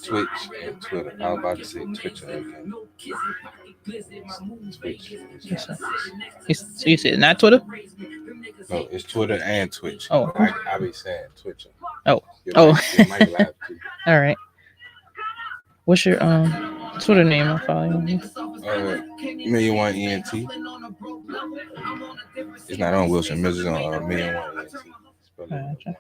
Twitch and Twitter. I was about to say Twitter again. Twitch. Yes, sir. So you said not Twitter? No, it's Twitter and Twitch. Oh. I be saying Twitcher. Oh. Your mic live too. All right. What's your Twitter name? I'll follow you. Million1 ENT. It's not on WilsonMillz. It's on Million1 ENT. Gotcha.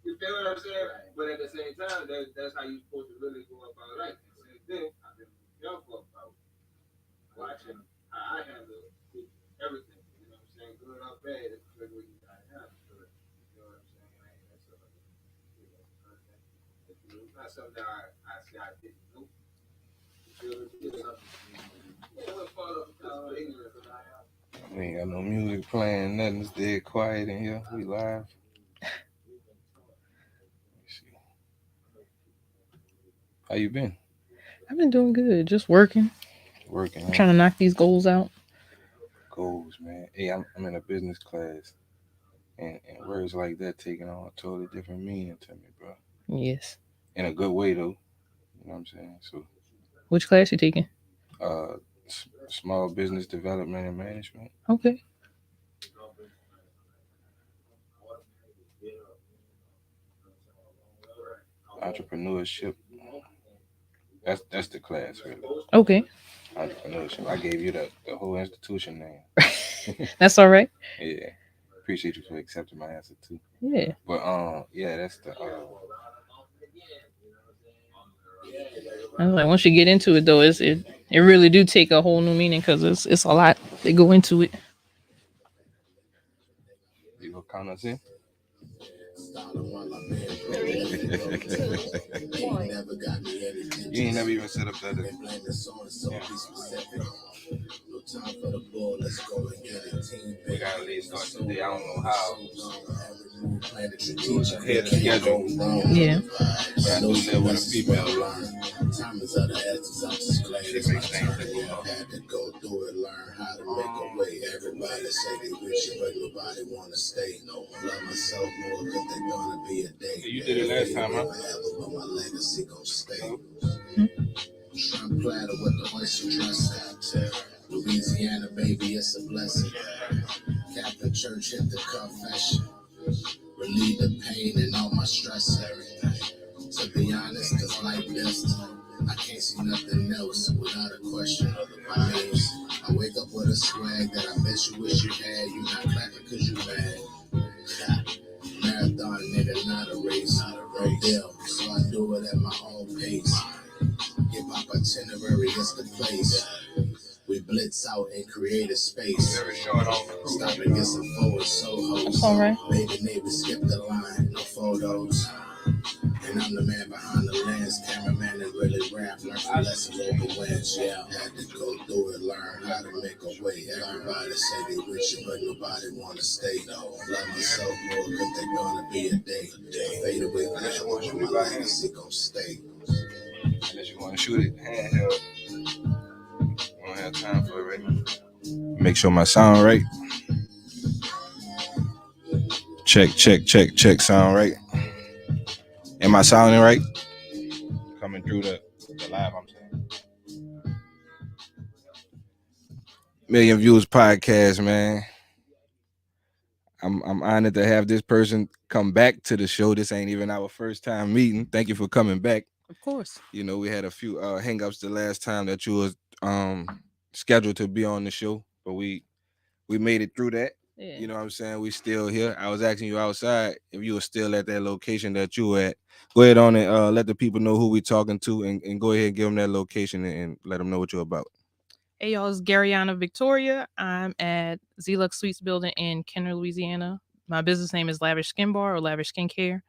You feel what I'm saying? But at the same time, that's how you're supposed to really go about life. The same thing I've been young for about watching how I handle everything. You know what I'm saying? Good or bad, it's the way you gotta handle it. You know what I'm saying? It's not something that I say I didn't know. You feel me? We ain't got no music playing, nothing. It's dead quiet in here. We live. How you been? I've been doing good. Just working. Working. I'm trying to knock these goals out. Goals, man. Hey, I'm in a business class, and words like that taking on a totally different meaning to me, bro. Yes. In a good way, though. You know what I'm saying? So. Which class you taking? Small business development and management. Okay. Entrepreneurship. That's the class, really. Okay. Entrepreneurship. I gave you the whole institution name. That's all right. Yeah. Appreciate you for accepting my answer too. Yeah. But yeah, that's the. I was like, once you get into it, though, it really do take a whole new meaning because it's a lot that go into it. You gonna count us in? You ain't never even set up that. We gotta at least start today. I don't know how. It was ahead of schedule. Yeah. But I do live with a female. She makes things that you know. Had to go through it, learn how to make a way. Everybody say they wish it, but nobody wanna stay. No, love myself more, cause they gonna be a day. You did it last time, huh? But my legacy gon' stay. Shrimp platter with the oyster dressing. Louisiana, baby, it's a blessing. Catholic Church hit the confession. Relieve the pain and all my stress, everything. To be honest, it's like this. I can't see nothing else without a question of my names. I wake up with a swag that I bet you wish you had. You not clapping cause you mad. Marathon, nigga, not a race. No deal, so I do it at my own pace. Hip hop itinerary is the place. We blitz out and create a space. Stop and get some forward solos. That's all right. Baby neighbor skip the line, no photos. And I'm the man behind the lens. Cameraman that really rap. Learn from lessons over wins. Yeah, had to go through it, learn how to make a way. Everybody say they wish it, but nobody wanna stay. No, love myself more, cause they gonna be a day. Fade away, my legacy gon' stay. Unless you want to shoot it handheld. I don't have time for it right now. Make sure my sound right. Check. Sound right. Am I sounding right? Coming through the live, I'm saying. MillionViewzPodcast, man. I'm honored to have this person come back to the show. This ain't even our first time meeting. Thank you for coming back. Of course. You know, we had a few hang-ups the last time that you was scheduled to be on the show, but we made it through that. Yeah. You know what I'm saying? We still here. I was asking you outside if you were still at that location that you were at. Go ahead on and let the people know who we talking to and go ahead and give them that location and let them know what you're about. Hey, y'all, it's Gariana Victoria. I'm at Z-Lux Suites building in Kenner, Louisiana. My business name is Lavish Skincare or Lavish Skincare.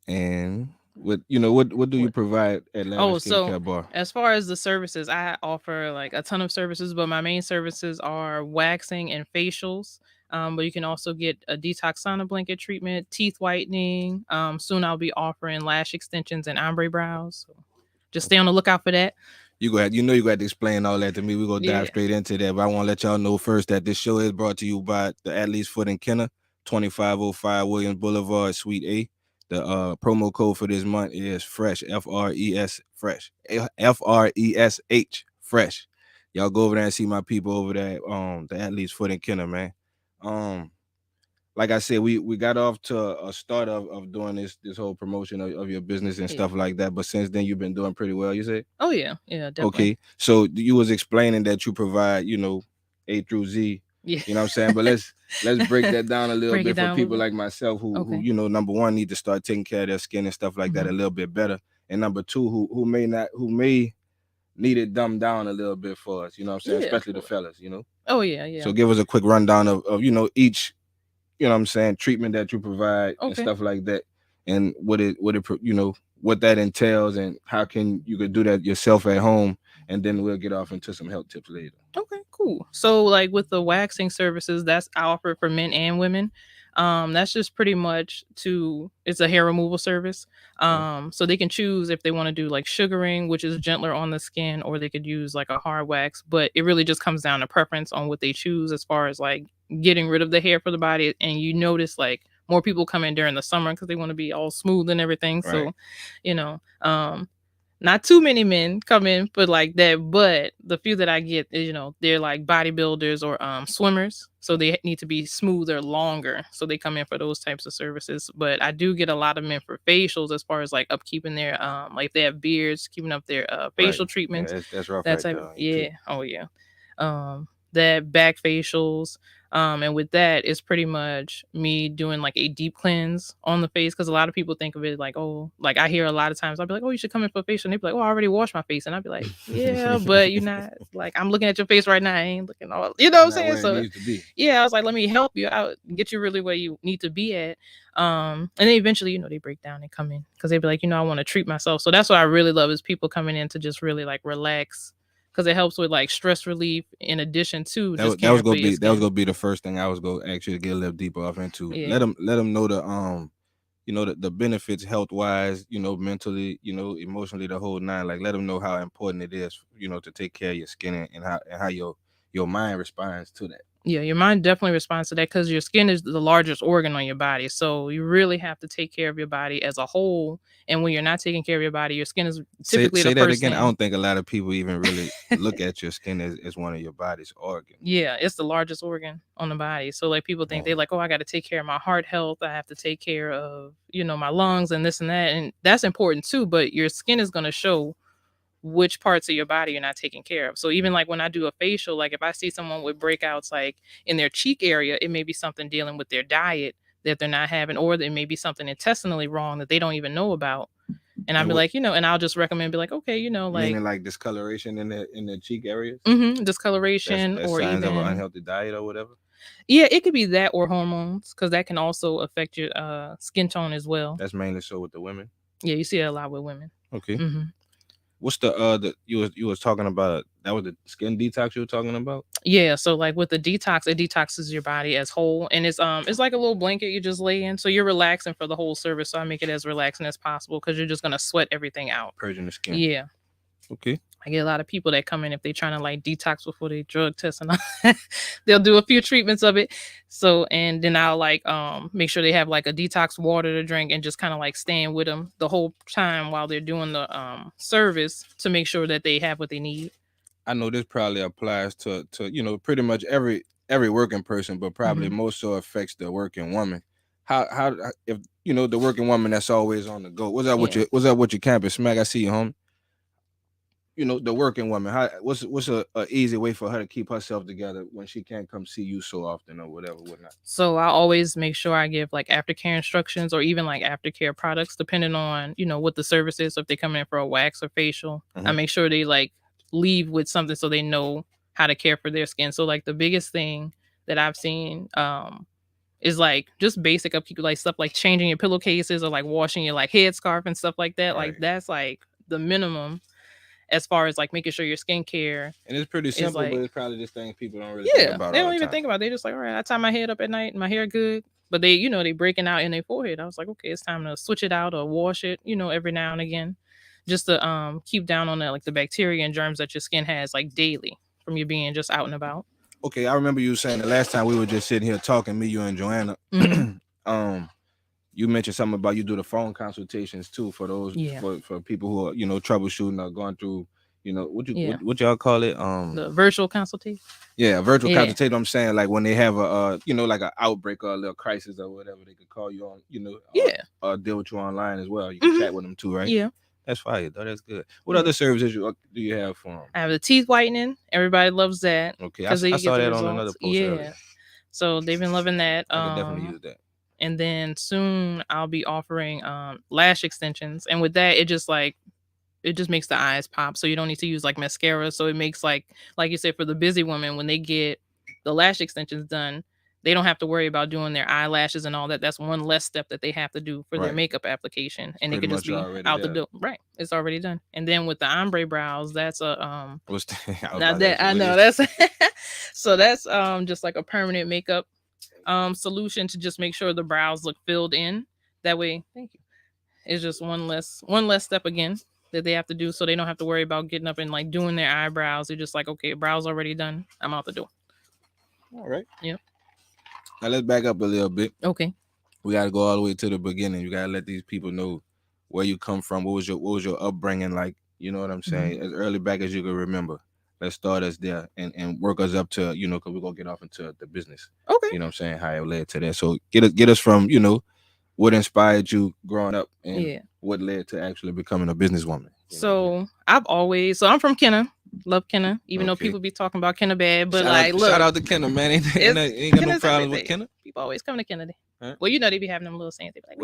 And what do you provide at Lavish Skincare Bar? As far as the services, I offer like a ton of services, but my main services are waxing and facials. But you can also get a detox sauna blanket treatment, teeth whitening. Soon I'll be offering lash extensions and ombre brows. So just stay on the lookout for that. You got to explain all that to me. We're gonna dive Yeah. straight into that. But I want to let y'all know first that this show is brought to you by the Athlete's Foot and Kenner, 2505 Williams Boulevard, Suite A. The promo code for this month is fresh, FRES fresh, FRESH fresh. Y'all go over there and see my people over there, the Athlete's Foot and Kenner, man. Like I said, we got off to a start of doing this whole promotion of your business and stuff like that. But since then, you've been doing pretty well, you say? Oh yeah, definitely. Okay, so you was explaining that you provide, A through Z. Yeah. You know what I'm saying? But let's break that down a little Break bit it down for a people little like myself who Okay. number one, need to start taking care of their skin and stuff like that a little bit better, and number two, who may need it dumbed down a little bit for us. You know what I'm saying? Yeah, Especially the of fellas. Oh yeah. So give us a quick rundown of each, what I'm saying, treatment that you provide and Okay. stuff like that, and what that entails, and how you could do that yourself at home, and then we'll get off into some health tips later. Okay, cool. So like with the waxing services, I offer for men and women. That's just pretty much it's a hair removal service. So they can choose if they want to do like sugaring, which is gentler on the skin, or they could use like a hard wax, but it really just comes down to preference on what they choose as far as like getting rid of the hair for the body. And you notice like more people come in during the summer because they want to be all smooth and everything. Right. So, not too many men come in for like that, but the few that I get is, they're like bodybuilders or swimmers. So they need to be smoother longer. So they come in for those types of services. But I do get a lot of men for facials as far as like upkeeping their like if they have beards, keeping up their facial treatments. Yeah, that's rough. That right type there. yeah. Oh yeah. That back facials. And with that, it's pretty much me doing like a deep cleanse on the face, because a lot of people think of it like, oh, like I hear a lot of times I'll be like, oh, you should come in for a facial. And they'd be like, oh, I already washed my face. And I'd be like, yeah, but you're not like, I'm looking at your face right now. I ain't looking all, you know what I'm saying? Where So it needs to be. yeah, I was like, let me help you out, get you really where you need to be at. And then eventually, they break down and come in because they'd be like, I want to treat myself. So that's what I really love is people coming in to just really like relax, because it helps with like stress relief in addition to that just was gonna caring for your be the first thing I was gonna actually get a little deeper off into. Yeah. Let them know the benefits health wise, mentally, emotionally, the whole nine. Like let them know how important it is, to take care of your skin and how your mind responds to that. Yeah, your mind definitely responds to that because your skin is the largest organ on your body. So you really have to take care of your body as a whole. And when you're not taking care of your body, your skin is typically say the that first again. thing. I don't think a lot of people even really look at your skin as one of your body's organs. Yeah, it's the largest organ on the body. So like people think they're like, oh, I got to take care of my heart health. I have to take care of, my lungs and this and that. And that's important too. But your skin is going to show which parts of your body you're not taking care of. So even like when I do a facial, like if I see someone with breakouts like in their cheek area, it may be something dealing with their diet that they're not having, or there may be something intestinally wrong that they don't even know about. And I'll be like, and I'll just recommend, be like, okay, like meaning like discoloration in the cheek areas. Discoloration, that's or signs even of an unhealthy diet or whatever. Yeah, it could be that or hormones, because that can also affect your skin tone as well. That's mainly so with the women. Yeah, you see it a lot with women. Okay. What's you was talking about? That was the skin detox you were talking about? Yeah, so like with the detox, it detoxes your body as whole, and it's like a little blanket you just lay in, so you're relaxing for the whole service. So I make it as relaxing as possible because you're just gonna sweat everything out, purging the skin. Yeah. Okay. I get a lot of people that come in if they're trying to like detox before they drug test and all. They'll do a few treatments of it. So, and then I'll like make sure they have like a detox water to drink and just kind of like staying with them the whole time while they're doing the service to make sure that they have what they need. I know this probably applies to pretty much every working person, but probably more so affects the working woman. How if the working woman that's always on the go? What's up with your campus smack? I see you, homie. The working woman, what's a easy way for her to keep herself together when she can't come see you so often or whatnot? So I always make sure I give like aftercare instructions or even like aftercare products, depending on, what the service is. So if they come in for a wax or facial, I make sure they like leave with something so they know how to care for their skin. So like the biggest thing that I've seen is like just basic upkeep, like stuff like changing your pillowcases or like washing your like headscarf and stuff like that. Right. Like that's like the minimum as far as like making sure your skincare. And it's pretty simple, but it's probably just things people don't really think about. They don't even think about it. They just like, all right, I tie my head up at night and my hair good. But they, they breaking out in their forehead. I was like, okay, it's time to switch it out or wash it, every now and again. just to keep down on that, like the bacteria and germs that your skin has like daily from you being just out and about. Okay, I remember you saying the last time we were just sitting here talking, me, you, and Joanna. You mentioned something about you do the phone consultations too for those for people who are troubleshooting or going through what y'all call it the virtual consultation. Yeah, virtual consultation. I'm saying like when they have a like an outbreak or a little crisis or whatever, they could call you on or deal with you online as well. You can chat with them too, right? Yeah. That's fire, though. That's good. What other services do you have for them? I have the teeth whitening. Everybody loves that. Okay, I saw that on another post earlier. So they've been loving that. I could definitely use that. And then soon I'll be offering lash extensions. And with that, it just makes the eyes pop. So you don't need to use like mascara. So it makes like you said, for the busy women, when they get the lash extensions done, they don't have to worry about doing their eyelashes and all that. That's one less step that they have to do for their makeup application. And they could just be out the door. Right. It's already done. And then with the ombre brows, that's a that's so that's just like a permanent makeup solution to just make sure the brows look filled in. That way, thank you. It's just one less step again that they have to do, so they don't have to worry about getting up and like doing their eyebrows. They're just like, okay, brows already done. I'm out the door. All right. Yep. Now let's back up a little bit. Okay. We got to go all the way to the beginning. You got to let these people know where you come from. What was your upbringing like? You know what I'm saying? As early back as you can remember. Let's start us there and work us up to, because we're going to get off into the business. Okay. You know what I'm saying? How it led to that. So get us from, what inspired you growing up and what led to actually becoming a businesswoman. So I'm from Kenner. Love Kenner, even though people be talking about Kenner bad, but shout out to Kenner, man. Ain't got no problems with Kenner. People always come to Kenner. Huh? Well, they be having them little sayings. They be like,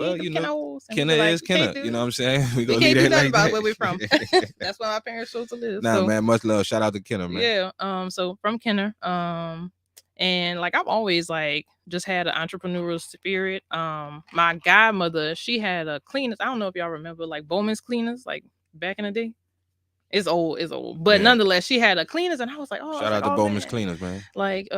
Kenner is Kenner. You know what I'm saying? We can't do nothing about where we're from. That's why my parents chose to live. Man, much love. Shout out to Kenner, man. Yeah. So from Kenner, and like I've always like just had an entrepreneurial spirit. My godmother, she had a cleaners. I don't know if y'all remember like Bowman's cleaners, like back in the day. It's old, but nonetheless, she had a cleaners, and I was like, oh, shout out to Bowman's cleaners, man. Like,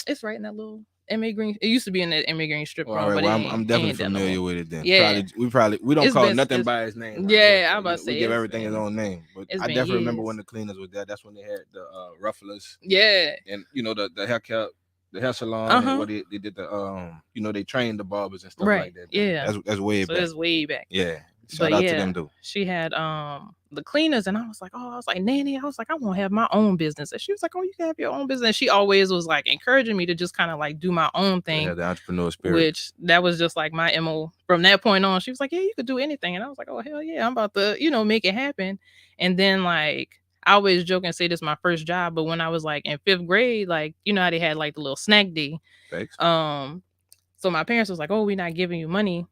it's right in that little MA Green. It used to be in that MA Green strip mall. Right, well, I'm definitely familiar with it. Then, we don't call nothing by his name. Yeah, I'm about to say we give everything his own name. But I definitely remember when the cleaners was there. That's when they had the rufflers. Yeah, and the haircut. The hair salon, and what they did they trained the barbers and stuff like that. Yeah, that's way back. That's way back. Yeah, shout out to them though. She had the cleaners, and I was like, Nanny, I was like, I want to have my own business, and she was like, oh, you can have your own business. She always was like encouraging me to just kind of like do my own thing. Yeah, the entrepreneur spirit. Which that was just like my MO from that point on. She was like, yeah, you could do anything, and I was like, oh hell yeah, I'm about to make it happen. And then like, I always joke and say this is my first job, but when I was like in 5th grade, like, how they had like the little snack day. Thanks. So my parents was like, oh, we're not giving you money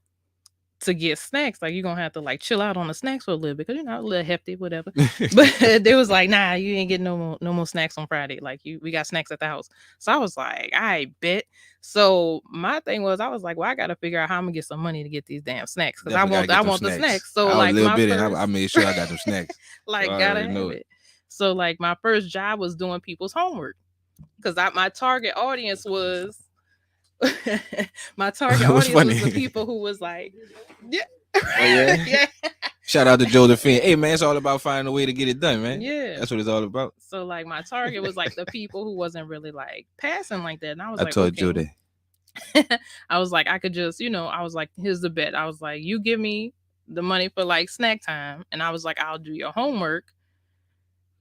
to get snacks. Like, you're going to have to like chill out on the snacks for a little bit, because a little hefty, whatever. But they was like, nah, you ain't getting no more snacks on Friday. Like, we got snacks at the house. So I was like, I bet. So my thing was, I was like, well, I got to figure out how I'm gonna get some money to get these damn snacks, because I want the snacks. So I like I made sure I got them snacks. Like, so gotta have it. So like my first job was doing people's homework, because my target audience was was the people who was like, yeah. Shout out to Josephine. Hey man, it's all about finding a way to get it done, man. Yeah, that's what it's all about. So like my target was like the people who wasn't really like passing like that, and I was I told you that. I was like, I could just, I was like, here's the bet. I was like, you give me the money for like snack time, and I was like, I'll do your homework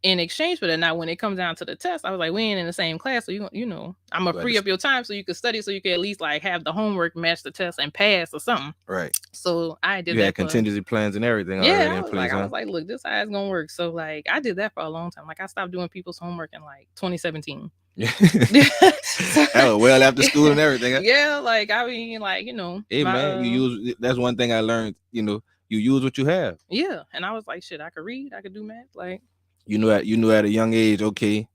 in exchange for that. Now, when it comes down to the test, I was like, we ain't in the same class, so I'm gonna free up your time so you could study, so you could at least like have the homework match the test and pass or something. Right. So I did. You had contingency plans and everything. Yeah, already I in was place, I was like, look, this is how it's gonna work. So like, I did that for a long time. Like, I stopped doing people's homework in like 2017. Yeah. Well after school and everything. Yeah, like I mean, like Hey man, that's one thing I learned. You use what you have. Yeah, and I was like, shit, I could read, I could do math, like. You knew at a young age, okay,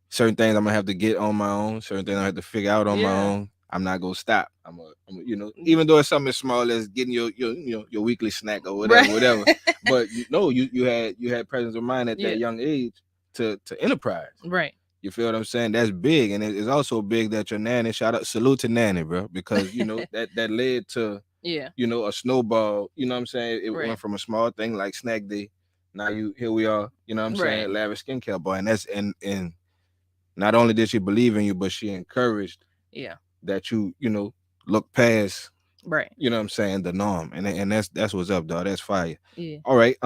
certain things I'm gonna have to get on my own, certain things I have to figure out on my own. I'm not gonna stop. I'm even though it's something small as getting your weekly snack or whatever. But you had presence of mind at that young age to enterprise. Right. You feel what I'm saying? That's big, and it's also big that your nanny. Salute to nanny, bro, because that led to a snowball. You know what I'm saying? It went from a small thing like snack day Now here we are, you know what I'm Right. saying, Lavish Skincare boy, and that's and not only did she believe in you, but she encouraged Yeah. that you know look past, Right. you know what I'm saying, the norm, and that's what's up, dog. That's fire. Yeah. All right,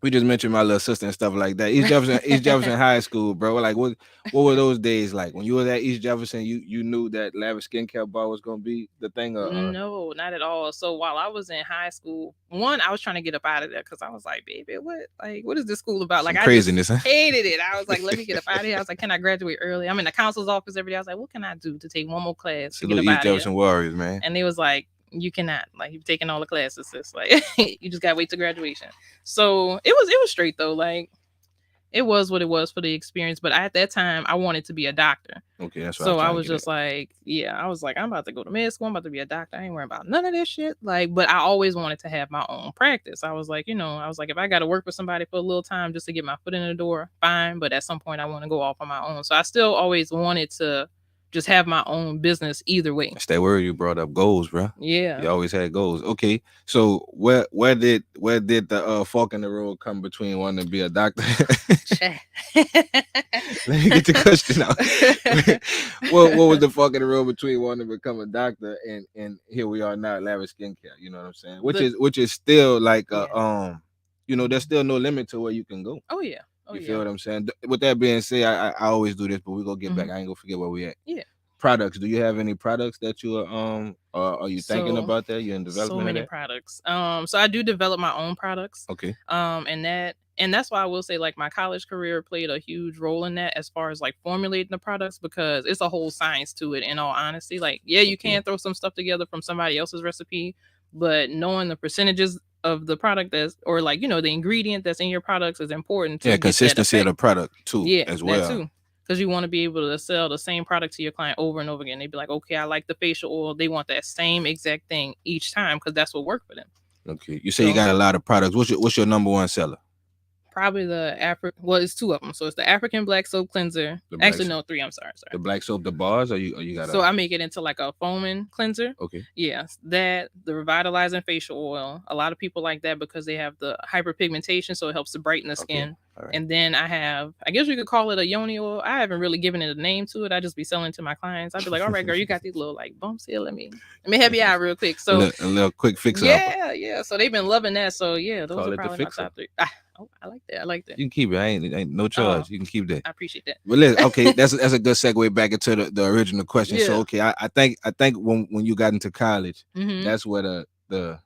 we just mentioned my little sister and stuff like that. East Jefferson High School, bro. Like, what were those days like when you was at East Jefferson? You knew that Lavish Skincare bar was gonna be the thing. No, not at all. So while I was in high school, one, I was trying to get up out of there because I was like, baby, what is this school about? Some Like, I craziness, just huh? hated it. I was like, let me get up out of here. I was like, can I graduate early? I'm in the counsel's office every day. I was like, what can I do to take one more class to get Salute up East out of here? Jefferson Warriors, man. And they was like, you cannot. Like, you've taken all the classes. It's like you just gotta wait to graduation. So it was straight though. Like, it was what it was for the experience. But at that time, I wanted to be a doctor. Okay, that's what So I was was just like, yeah, I was like, I'm about to go to med school. I'm about to be a doctor. I ain't worrying about none of this shit. Like, but I always wanted to have my own practice. I was like, if I got to work with somebody for a little time just to get my foot in the door, fine. But at some point, I want to go off on my own. So I still always wanted to just have my own business either way. That's that word you brought up, goals, bro. Yeah. You always had goals. Okay, so where did the fork in the road come between wanting to be a doctor? Let me get the question out. what was the fork in the road between wanting to become a doctor and here we are now, Lavish Skincare? You know what I'm saying? Which is still like there's still no limit to where you can go. Oh yeah. You feel what I'm saying? With that being said, I always do this, but we're gonna get back. I ain't gonna forget where we at. Yeah. Products. Do you have any products that you are you thinking about that? You're in development? So many products. So I do develop my own products. Okay. And that's why I will say, like, my college career played a huge role in that as far as like formulating the products, because it's a whole science to it, in all honesty. Like, yeah, you can throw some stuff together from somebody else's recipe, but knowing the percentages of the product or like, the ingredient that's in your products is important to consistency of the product too. Yeah, as well. That too. Because you want to be able to sell the same product to your client over and over again. They'd be like, okay, I like the facial oil. They want that same exact thing each time because that's what worked for them. Okay. You say you got a lot of products. What's your number one seller? Probably the it's two of them. So it's the African Black Soap Cleanser. Actually, no, three. I'm sorry. The black soap, the bars, or you got? So I make it into like a foaming cleanser. Okay. Yeah, that, the revitalizing facial oil. A lot of people like that because they have the hyperpigmentation, so it helps to brighten the skin. Right. And then I guess you could call it a yoni oil. I haven't really given it a name to it. I just be selling to my clients. I'd be like, all right, girl, you got these little like bumps here. Let me help you out real quick. So a little quick fix up. Yeah. So they've been loving that. So yeah, those are probably my top three. I like that. You can keep it. I ain't no charge. You can keep that. I appreciate that. But listen, okay, that's a good segue back into the original question. Yeah. So okay, I think when you got into college, that's where the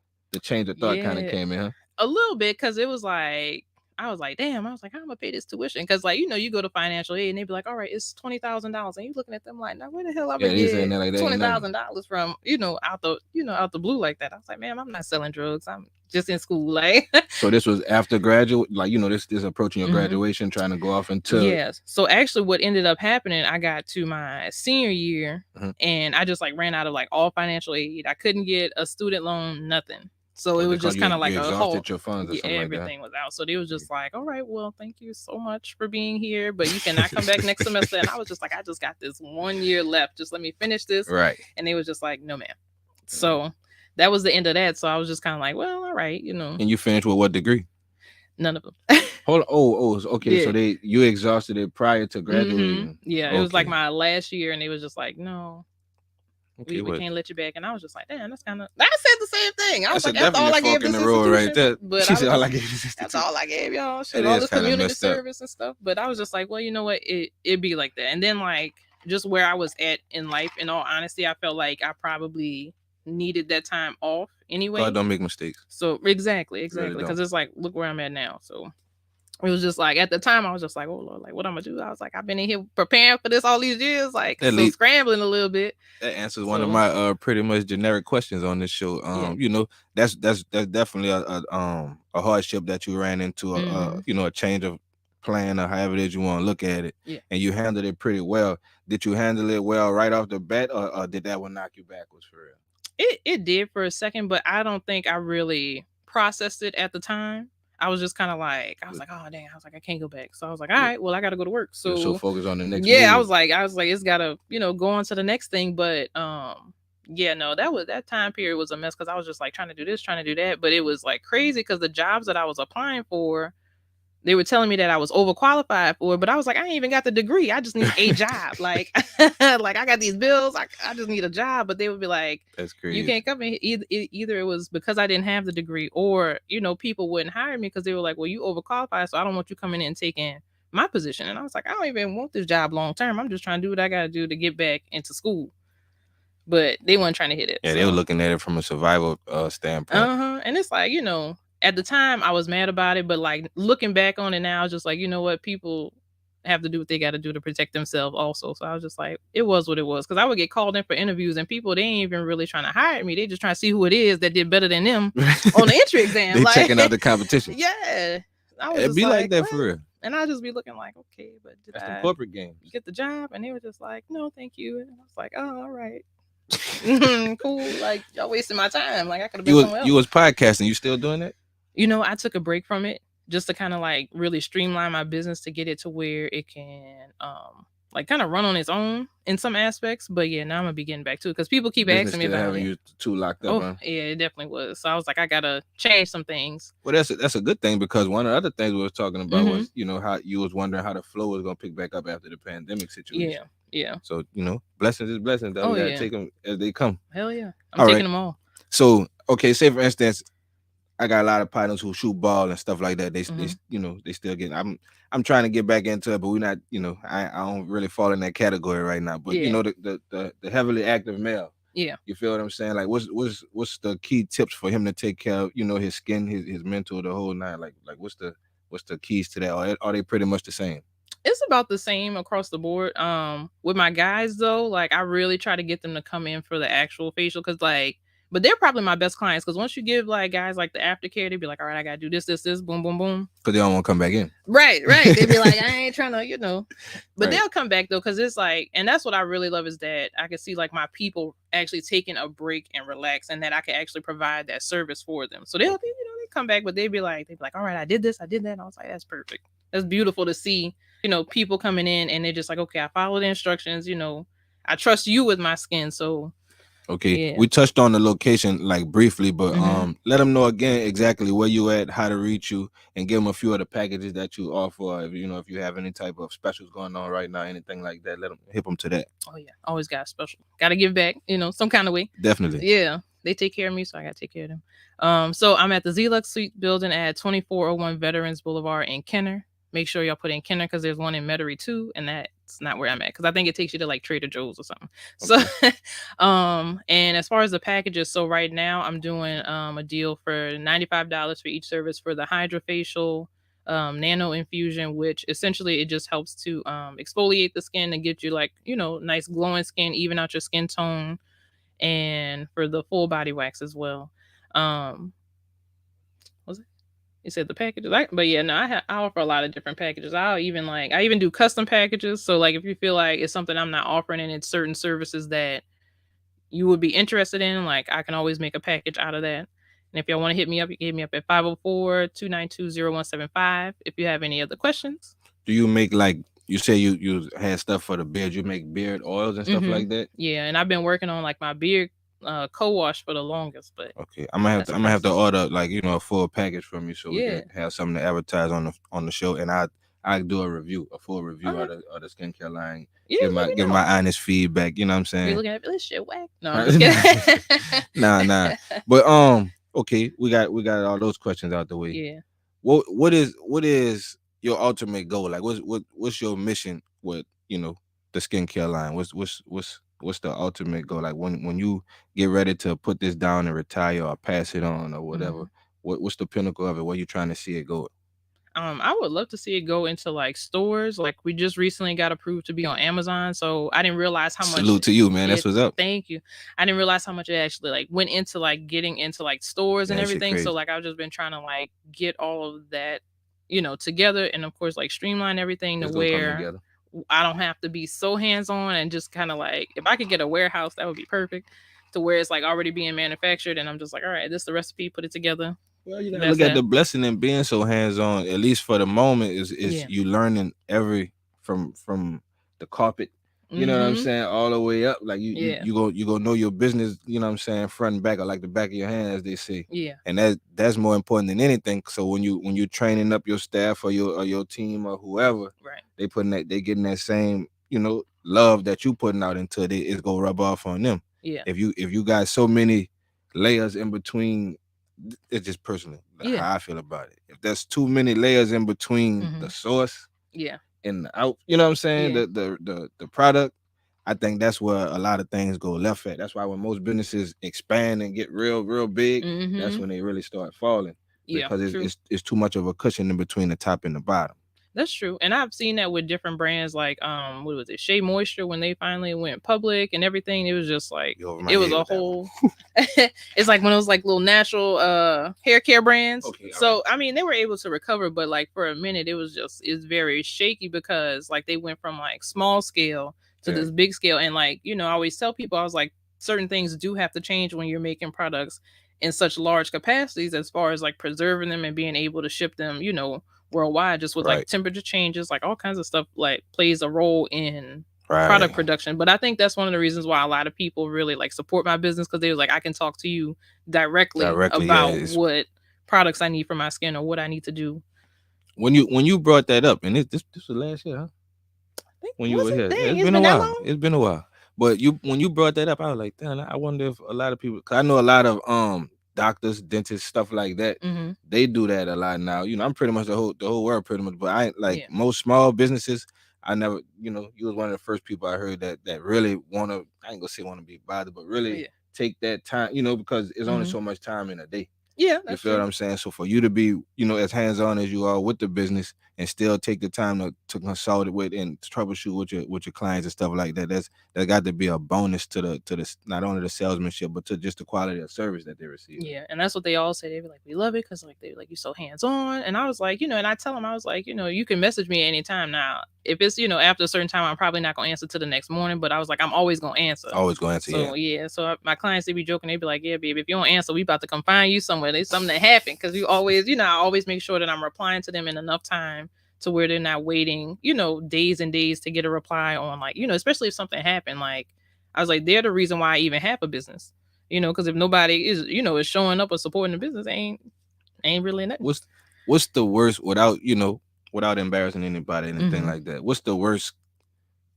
change of thought kind of came in, huh? A little bit, because it was like, I was like, damn, I'm gonna pay this tuition, because like, you go to financial aid and they be like, all right, it's $20,000, and you looking at them like, now where the hell I'm gonna get $20,000 from out the blue like that? I was like, man, I'm not selling drugs. I'm just in school, like. So this was after graduate, like this approaching your graduation, trying to go off into. Yes. So actually, what ended up happening, I got to my senior year, and I just like ran out of like all financial aid. I couldn't get a student loan, nothing. So it was just kind of like a whole, your funds or something everything was out. So they was just like, all right, well, thank you so much for being here, but you cannot come back next semester. And I was just like, I just got this 1 year left. Just let me finish this. Right. And they was just like, no, ma'am. So that was the end of that. So I was just kind of like, well, all right, And you finished with what degree? None of them. Hold on. Okay. Yeah. So you exhausted it prior to graduating. Yeah. Okay. It was like my last year, and they was just like, no. Okay, we can't let you back. And I was just like, damn, that's kind of. I said the same thing. I was like, that's all I gave this institution. Right there. But she said, all I gave this institution. That's all I gave y'all. Shit, all this community service and stuff. But I was just like, well, you know what? It'd be like that. And then like just where I was at in life, in all honesty, I felt like I probably needed that time off anyway. God don't make mistakes. So exactly. Because it's like, look where I'm at now. So it was just like, at the time, I was just like, oh Lord, like what I'm gonna do? I was like, I've been in here preparing for this all these years, like scrambling a little bit. That answers one of my pretty much generic questions on this show. That's definitely a hardship that you ran into, a change of plan, or however it is you want to look at it. Yeah. And you handled it pretty well. Did you handle it well right off the bat, or did that one knock you backwards for real? It did for a second, but I don't think I really processed it at the time. I was just kind of like, I was like, oh dang, I was like, I can't go back. So I was like, all right, well, I got to go to work. So focus on the next. Yeah, move. I was like, it's got to, go on to the next thing. But Yeah, no, that time period was a mess because I was just like trying to do this, trying to do that, but it was like crazy because the jobs that I was applying for, they were telling me that I was overqualified for it, but I was like, I ain't even got the degree. I just need a job. Like, like I got these bills. I just need a job. But they would be like, That's crazy. you can't come in. Either it was because I didn't have the degree, or people wouldn't hire me because they were like, well, you overqualified, so I don't want you coming in and taking my position. And I was like, I don't even want this job long term. I'm just trying to do what I got to do to get back into school. But they weren't trying to hit it. Yeah, they were looking at it from a survival standpoint. And it's like, at the time I was mad about it, but like looking back on it now, I was just like, you know what, people have to do what they got to do to protect themselves also. So I was just like, it was what it was, because I would get called in for interviews and people, they ain't even really trying to hire me. They just trying to see who it is that did better than them on the entry exam. They like, checking out the competition. Yeah, It'd be like that for real. And I just be looking like, okay, but did That's I the corporate game. get the job? And they were just like, no, thank you. And I was like, oh, all right. Cool. Like, y'all wasting my time. Like, I could have been somewhere else. You was podcasting. You still doing it? I took a break from it just to kind of like really streamline my business to get it to where it can like kind of run on its own in some aspects. But yeah, now I'm gonna be getting back to it because people keep asking me about having it. You too locked up. Huh? Yeah, it definitely was. So I was like, I gotta change some things. Well, that's a good thing, because one of the other things we was talking about was how you was wondering how the flow was gonna pick back up after the pandemic situation. Yeah. So blessings is blessings. Though. We gotta take them as they come. Hell yeah, I'm taking them all. So okay, say for instance, I got a lot of partners who shoot ball and stuff like that. They still getting. I'm trying to get back into it, but we're not. I don't really fall in that category right now. But the heavily active male. Yeah. You feel what I'm saying? Like, what's the key tips for him to take care of his skin, his mental, the whole nine? Like what's the keys to that? Or are they pretty much the same? It's about the same across the board. With my guys though, like I really try to get them to come in for the actual facial, because but they're probably my best clients, because once you give like guys like the aftercare, they'd be like, all right, I gotta do this, boom, boom, boom. Because they don't want to come back in. Right. They'd be like, I ain't trying to, But they'll come back though, because it's like, and that's what I really love, is that I can see like my people actually taking a break and relax, and that I can actually provide that service for them. So they'll, they come back, but they'd be like, all right, I did this, I did that. And I was like, that's perfect. That's beautiful to see, people coming in and they're just like, okay, I follow the instructions, I trust you with my skin. So okay, yeah. We touched on the location like briefly, but let them know again exactly where you at, how to reach you, and give them a few of the packages that you offer. If you have any type of specials going on right now, anything like that, let them hit them to that. Oh yeah, always got a special. Got to give back, some kind of way. Definitely. Yeah, they take care of me, so I got to take care of them. So I'm at the Z-Lux Suite building at 2401 Veterans Boulevard in Kenner. Make sure y'all put in Kenner, because there's one in Metairie too, and that's not where I'm at, because I think it takes you to like Trader Joe's or something. Okay. So, and as far as the packages, so right now I'm doing a deal for $95 for each service for the hydrofacial nano infusion, which essentially it just helps to exfoliate the skin and get you like nice glowing skin, even out your skin tone, and for the full body wax as well. You said the packages, but yeah, no, I offer a lot of different packages. I even do custom packages. So like, if you feel like it's something I'm not offering and it's certain services that you would be interested in, like I can always make a package out of that. And if y'all want to hit me up, you can hit me up at 504-292-0175 if you have any other questions. Do you make, like you say you had stuff for the beard, you make beard oils and stuff like that? Yeah, and I've been working on like my beard co-wash for the longest, but okay, I'm gonna have to order like a full package from you, so we can have something to advertise on the show, and I do a full review of the skincare line. Yeah, give my honest feedback. You know what I'm saying? You looking at this shit whack? No, I'm just kidding. Nah. But okay, we got all those questions out the way. Yeah. What is your ultimate goal? Like, what's your mission with the skincare line? What's the ultimate goal? Like when you get ready to put this down and retire or pass it on or whatever, what's the pinnacle of it? Where you trying to see it go? I would love to see it go into like stores. Like we just recently got approved to be on Amazon, so I didn't realize how much. Salute to you, man. That's what's up. Thank you. I didn't realize how much it actually like went into like getting into like stores and everything. So like I've just been trying to like get all of that, together, and of course like streamline everything to where I don't have to be so hands-on, and just kind of like, if I could get a warehouse, that would be perfect, to where it's like already being manufactured and I'm just like, all right, this is the recipe, put it together. Well, you gotta look at the blessing in being so hands-on, at least for the moment, is you learning from the carpet You know what I'm saying? All the way up. Like Yeah. you go know your business, you know what I'm saying, front and back, or like the back of your hand, as they say. Yeah. And that's more important than anything. So when you're training up your staff or your team or whoever, right, they getting that same, love that you putting out into it, it's gonna rub off on them. yeah, If you got so many layers in between, it's just personally yeah, how I feel about it. If there's too many layers in between the source yeah, and the out, you know what I'm saying? Yeah. The product, I think that's where a lot of things go left at. That's why when most businesses expand and get real big, that's when they really start falling. Yeah, Because true. it's too much of a cushion in between the top and the bottom. That's true. And I've seen that with different brands like what was it, Shea Moisture, when they finally went public and everything. It was just like it was a whole it's like one of those like little natural hair care brands. Okay, so right. I mean, they were able to recover, but like for a minute it's very shaky because like they went from like small scale to this big scale. And like, I always tell people, I was like, certain things do have to change when you're making products in such large capacities, as far as like preserving them and being able to ship them, worldwide, just with like temperature changes, like all kinds of stuff like plays a role in product production. But I think that's one of the reasons why a lot of people really like support my business, because they was like, I can talk to you directly about what products I need for my skin or what I need to do. When you brought that up, and this was last year, huh? When you were here, it's been a while. It's been a while. But when you brought that up, I was like, damn, I wonder if a lot of people, cause I know a lot of doctors, dentists, stuff like that. They do that a lot now. I'm pretty much the whole world pretty much, but I like most small businesses. I never, you was one of the first people I heard that really want to. I ain't gonna say want to be bothered, but really take that time, because it's only so much time in a day. Yeah, you feel what I'm saying? So for you to be, as hands-on as you are with the business and still take the time to consult it with and troubleshoot with your clients and stuff like that, that got to be a bonus to the not only the salesmanship, but to just the quality of service that they receive. Yeah, and that's what they all say. They be like, we love it because like they like you so hands-on. And I was like, and I tell them, I was like, you can message me anytime now. If it's, after a certain time, I'm probably not gonna answer to the next morning, but I was like, I'm always gonna answer. Always gonna answer. So yeah. So my clients, they be joking, they be like, yeah, baby, if you don't answer, we about to come find you somewhere. There's something that happened, because you always, I always make sure that I'm replying to them in enough time to where they're not waiting, days and days to get a reply on, like, especially if something happened. Like, I was like, they're the reason why I even have a business, because if nobody is, is showing up or supporting the business, ain't really nothing. What's the worst, without embarrassing anybody, anything like that? What's the worst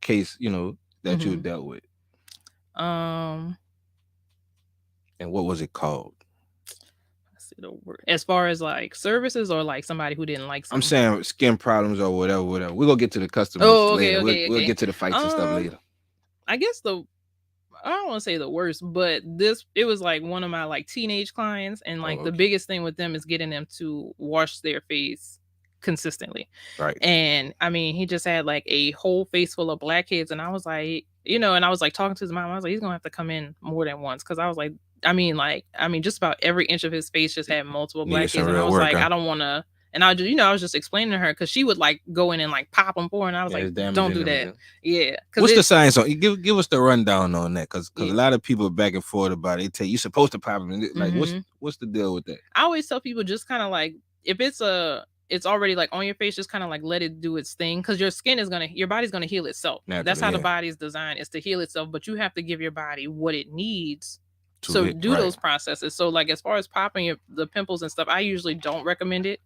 case, that you dealt with? And what was it called? As far as like services, or like somebody who didn't like something? I'm saying skin problems or whatever. We're gonna get to the customers later. We'll get to the fights and stuff later. I guess I don't want to say the worst, but it was like one of my like teenage clients, and like the biggest thing with them is getting them to wash their face consistently. Right. And I mean, he just had like a whole face full of blackheads, and I was like, and I was like talking to his mom. I was like, he's gonna have to come in more than once, because I was like, I mean, just about every inch of his face just had multiple blackheads, and I was like, I don't want to. And I just, I was just explaining to her, because she would like go in and like pop them for her, and I was like, don't do that. Yeah. What's the science on? Give us the rundown on that, because a lot of people back and forth about it. They tell you supposed to pop them. Like, what's the deal with that? I always tell people, just kind of like, if it's already like on your face, just kind of like let it do its thing, because your body's gonna heal itself. Naturally, that's how the body's designed, is to heal itself. But you have to give your body what it needs to do those processes. So like, as far as popping the pimples and stuff, I usually don't recommend it.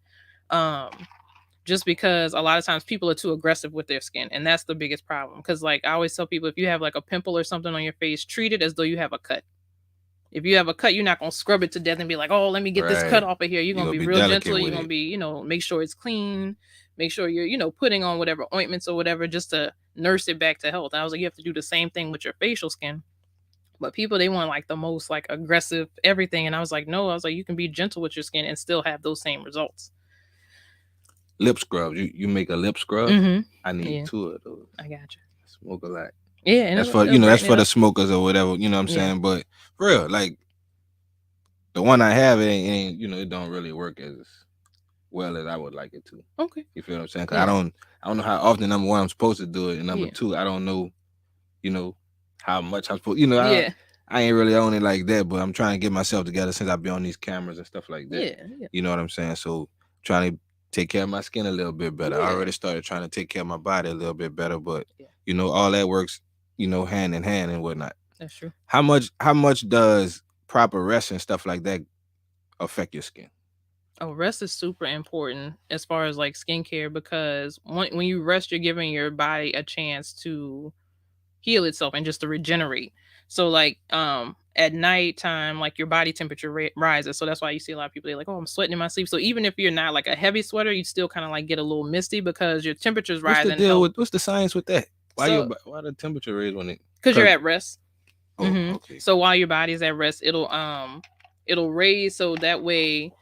Just because a lot of times people are too aggressive with their skin, and that's the biggest problem. Because like, I always tell people, if you have like a pimple or something on your face, treat it as though you have a cut. If you have a cut, you're not gonna scrub it to death and be like, oh, let me get this cut off of here. You're gonna be real gentle. You're gonna be, make sure it's clean, make sure you're, putting on whatever ointments or whatever, just to nurse it back to health. I was like, you have to do the same thing with your facial skin. But people, they want like the most like aggressive everything. And I was like, no, you can be gentle with your skin and still have those same results. Lip scrubs. You make a lip scrub? I need 2 of those. I got you. Smoke a lot. Yeah, and that's for that's for the smokers or whatever. You know what I'm saying? But for real, like the one I have, it ain't it don't really work as well as I would like it to. Okay. You feel what I'm saying? Because I don't know how often, number one, I'm supposed to do it, and number two, I don't know, how much I'm supposed. I ain't really on it like that, but I'm trying to get myself together since I've been on these cameras and stuff like that. Yeah. You know what I'm saying? So trying to take care of my skin a little bit better. I already started trying to take care of my body a little bit better, but all that works hand in hand and whatnot. That's true. How much does proper rest and stuff like that affect your skin? Oh, rest is super important as far as like skincare, because when you rest, you're giving your body a chance to heal itself and just to regenerate. So like at nighttime, like your body temperature rises. So that's why you see a lot of people, they're like, oh, I'm sweating in my sleep. So even if you're not like a heavy sweater, you still kind of like get a little misty because your temperature's What's the rising. deal with what's the science with that? Why So why the temperature raise when it? because you're at rest. Oh, okay. So while your body's at rest, it'll raise, so that way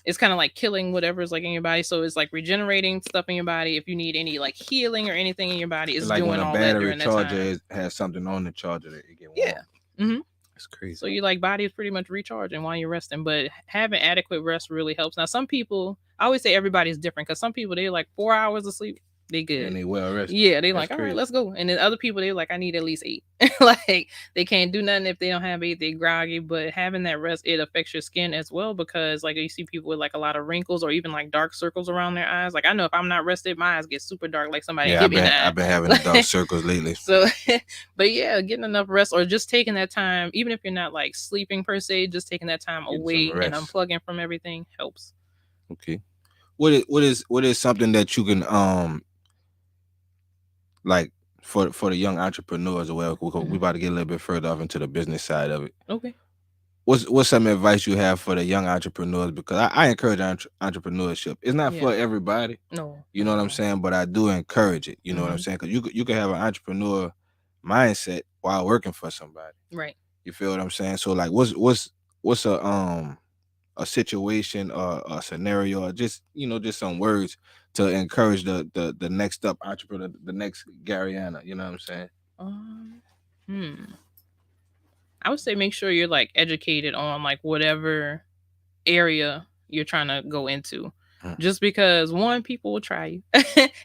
it's kind of like killing whatever's like in your body. So it's like regenerating stuff in your body. If you need any like healing or anything in your body, it's like doing when a all that battery during that charger time. has something on the charger that it get warm. Yeah. Mm-hmm. That's crazy. So your like body is pretty much recharging while you're resting, but having adequate rest really helps. Now, some people, I always say everybody's different, because some people, they're like 4 hours of sleep, they good. And they well rested. Yeah, they That's like, all crazy. right, let's go. And then other people, they're like, I need at least 8. Like they can't do nothing if they don't have 8. They groggy. But having that rest, it affects your skin as well, because like you see people with like a lot of wrinkles or even like dark circles around their eyes. Like I know if I'm not rested, my eyes get super dark, like somebody hit me in the eye. I've been having dark circles lately. So, but yeah, getting enough rest, or just taking that time, even if you're not like sleeping per se, just taking that time away and unplugging from everything helps. Okay. What is something that you can like for the young entrepreneurs as well? We about to get a little bit further off into the business side of it. Okay. What's some advice you have for the young entrepreneurs? Because I encourage entrepreneurship. It's not for everybody. No. You know what I'm saying? But I do encourage it. You know what I'm saying? Because you can have an entrepreneur mindset while working for somebody. Right. You feel what I'm saying? So like, what's a situation or a scenario, or just just some words to encourage the next up entrepreneur, the next Gariana. You know what I'm saying? I would say make sure you're like educated on like whatever area you're trying to go into. Just because one, people will try you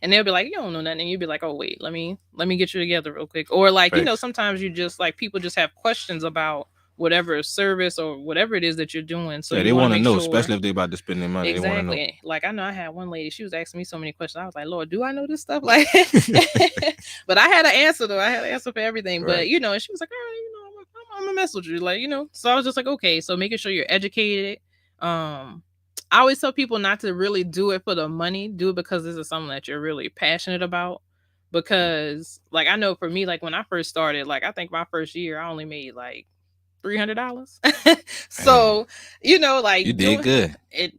and they'll be like, you don't know nothing, and you'll be like, oh wait, let me get you together real quick. Or like, sometimes you just like, people just have questions about whatever service or whatever it is that you're doing. So they want to know, especially if they're about to spend their money. Exactly. They want to know. Like I know I had one lady, she was asking me so many questions. I was like, Lord, do I know this stuff? Like, but I had an answer though. I had an answer for everything. Right. But and she was like, all right, I'm gonna mess with you, like, So I was just like, okay. So making sure you're educated. I always tell people not to really do it for the money. Do it because this is something that you're really passionate about. Because like I know for me, like when I first started, like I think my first year I only made like $300. So like you did good. I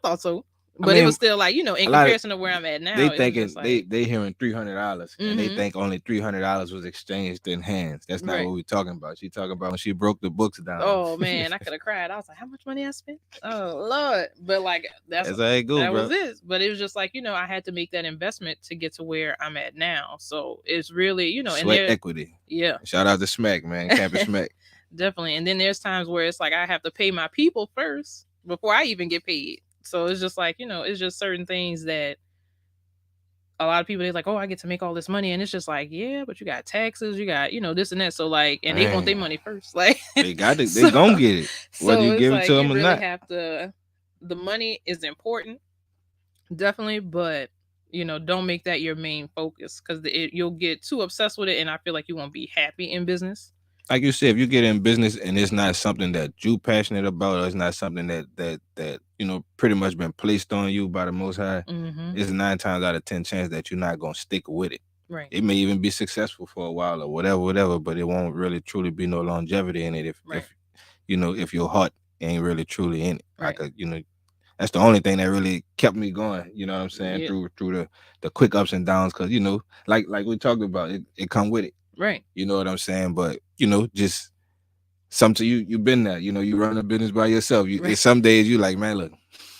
thought so. But it was still like, in comparison to where I'm at now. They thinking they hearing $300 and they think only $300 was exchanged in hands. That's not what we're talking about. She talking about when she broke the books down. Oh man, I could have cried. I was like, how much money I spent? Oh Lord. But like that's how it goes, that was it. But it was just like, I had to make that investment to get to where I'm at now. So it's really, sweat equity. Yeah. Shout out to Smack, man. Campus Smack. Definitely. And then there's times where it's like I have to pay my people first before I even get paid. So it's just like, it's just certain things that a lot of people, they're like, oh, I get to make all this money. And it's just like, yeah, but you got taxes, you got, this and that. So like, and they want their money first. Like they got it. They gonna get it. Whether you give it to them or not. The money is important. Definitely. But, don't make that your main focus, because you'll get too obsessed with it. And I feel like you won't be happy in business. Like you said, if you get in business and it's not something that you passionate about, or it's not something that pretty much been placed on you by the Most High, it's 9 times out of 10 chance that you're not gonna stick with it. Right. It may even be successful for a while or whatever, but it won't really truly be no longevity in it if your heart ain't really truly in it. Right. Like that's the only thing that really kept me going. You know what I'm saying? Yeah. Through the quick ups and downs, because like we talked about, it come with it. Right. You know what I'm saying? But just something you've been there. You run a business by yourself. Some days you like, man, look,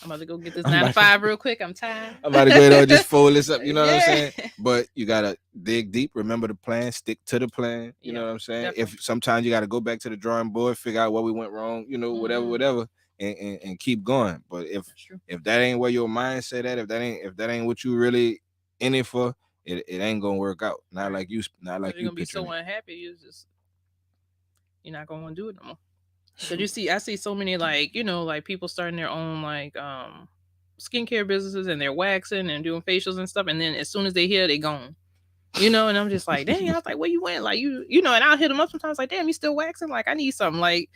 I'm about to go get this 9 to 5 real quick. I'm tired. I'm about to go ahead and just fold this up. You know what I'm saying? But you gotta dig deep. Remember the plan. Stick to the plan. You know what I'm saying? Definitely. If sometimes you got to go back to the drawing board, figure out what we went wrong. Whatever, and keep going. But if that ain't where your mindset at, if that ain't what you really in it for, it ain't gonna work out. Not like you. Not like you're gonna be so unhappy. You're not gonna want to do it no more. Because I see so many like people starting their own like skincare businesses, and they're waxing and doing facials and stuff, and then as soon as they hear, they gone. You know, and I'm just like, dang, I was like, where you went? Like, you know, and I'll hit them up sometimes like, damn, you still waxing? Like, I need something. Like,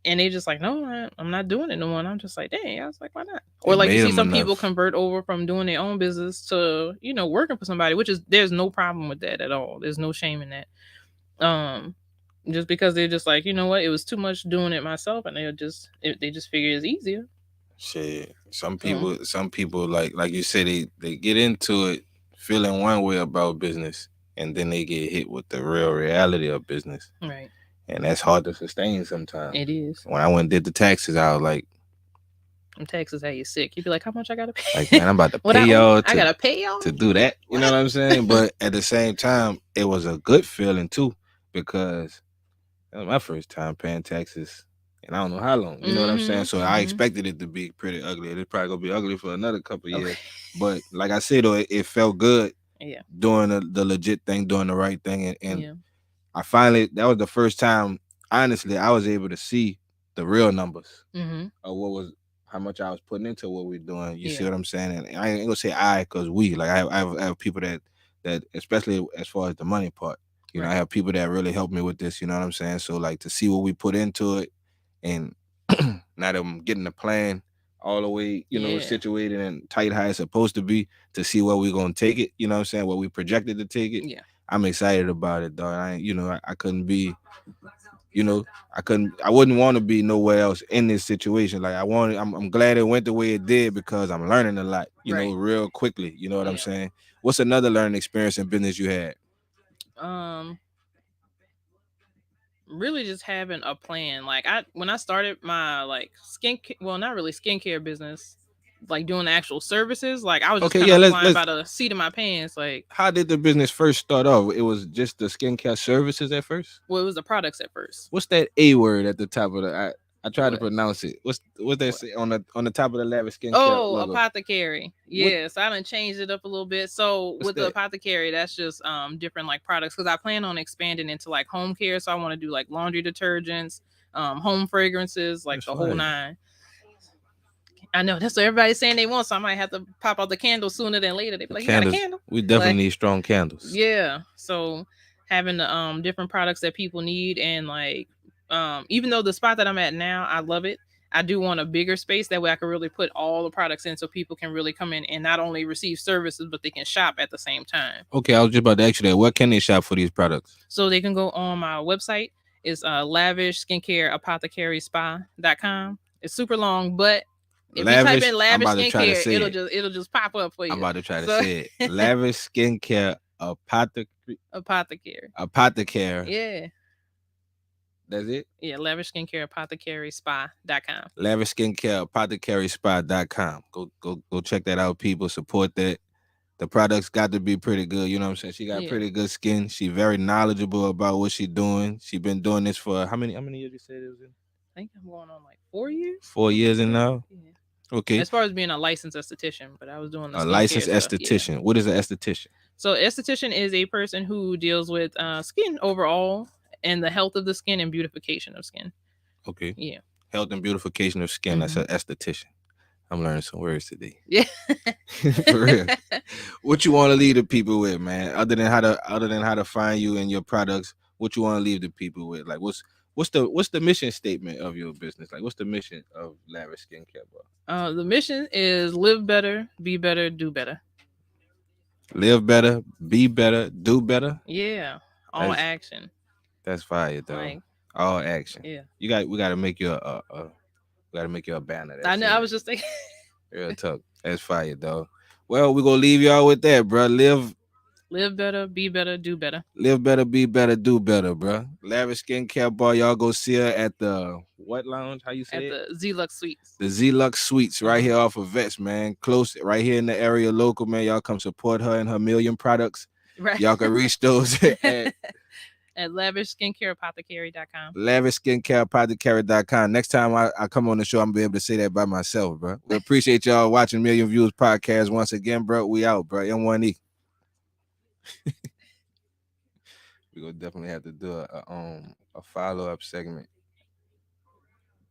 and they just like, no, I'm not doing it no more. And I'm just like, dang. I was like, why not? Or It like you made see them some people enough. convert over from doing their own business to, you know, working for somebody, which is, there's no problem with that at all. There's no shame in that. Just because they're just like, you know what, it was too much doing it myself, and they just figure it's easier. Shit. Some So people like you said, they get into it feeling one way about business, and then they get hit with the real reality of business. right, And that's hard to sustain sometimes. it is. When I went and did the taxes, I was like, In Texas, how you sick? You'd be like, how much I gotta pay? like, man, I'm about to What pay y'all I gotta pay y'all to do that. You know what I'm saying? But at the same time, it was a good feeling too, because that was my first time paying taxes, and I don't know how long. You know what I'm saying? So I expected it to be pretty ugly. It's probably gonna be ugly for another couple of years. But like I said, though, it felt good. Yeah. Doing the legit thing, doing the right thing, and Yeah. I finally, that was the first time, honestly, I was able to see the real numbers of how much I was putting into what we're doing. You see what I'm saying? And I ain't gonna say because we, like, I have people that especially as far as the money part, you know, I have people that really help me with this. You know what I'm saying? So like, to see what we put into it, and now that I'm getting the plan all the way, you know, situated and tight how it's supposed to be, to see where we're gonna take it. You know what I'm saying? Where we projected to take it. Yeah. I'm excited about it, dog. I couldn't be, I wouldn't want to be nowhere else in this situation. Like, I'm glad it went the way it did, because I'm learning a lot, you know, real quickly. You know what I'm saying? What's another learning experience in business you had? Really just having a plan. Like, when I started my like not really skincare business, like doing the actual services, like I was just kind of flying by the seat of my pants. Like, how did the business first start off? It was just the skincare services at first? Well, it was the products at first. What's that A word at the top of the I tried to pronounce it. What's that say on the top of the Lavish Skincare logo? Apothecary. Yes, I done changed it up a little bit. So with the apothecary, that's just different like products, because I plan on expanding into like home care. So I want to do like laundry detergents, home fragrances, like the whole nine. I know that's what everybody's saying they want, so I might have to pop out the candles sooner than later. They be like, candles. You got a candle? We definitely need strong candles. Yeah. So having the different products that people need, and like even though the spot that I'm at now, I love it, I do want a bigger space. That way I can really put all the products in, so people can really come in and not only receive services, but they can shop at the same time. Okay, I was just about to ask you that. Where can they shop for these products? So they can go on my website. It's Lavish Skincare Apothecary Spa.com. It's super long, but if you type in Lavish Skincare, it'll just pop up for you. I'm about to try to say it. Lavish Skincare Apothecary. Yeah. That's it? Yeah, Lavish Skincare Apothecary Spa.com. Lavish Skincare Apothecary Spa.com. Go check that out, people. Support that. The products got to be pretty good. You know what I'm saying? She got pretty good skin. She very knowledgeable about what she's doing. She been doing this for how many years you said it was in? I think I'm going on like 4 years. 4 years in now? Yeah. Okay. As far as being a licensed esthetician, but I was doing a licensed esthetician. Yeah. What is an esthetician? So esthetician is a person who deals with skin overall, and the health of the skin and beautification of skin. Okay. Yeah. Health and beautification of skin. That's an esthetician. I'm learning some words today. Yeah. For real. What you want to leave the people with, man? Other than how to find you and your products, what you want to leave the people with? Like, what's the mission statement of your business? Like, what's the mission of Lavish Skincare, bro? The mission is live better, be better, do better. Live better, be better, do better. Yeah. All action. That's fire, though. Like, all action. Yeah. We gotta make you a banner. I know. I was just thinking. Real talk. That's fire, though. Well, we're gonna leave y'all with that, bro. Live better, be better, do better. Live better, be better, do better, bro. Lavish Skincare Bar. Y'all go see her at the what lounge? How you say it? At the Z-Lux Suites. The Z-Lux Suites, right here off of Vets, man. Close, right here in the area, local, man. Y'all come support her and her million products. Right. Y'all can reach those at lavishskincareapothecary.com. Lavishskincareapothecary.com. Next time I come on the show, I'm gonna be able to say that by myself, bro. We appreciate y'all watching Million Views Podcast once again, bro. We out, bro. M1E. We're gonna definitely have to do a follow-up segment.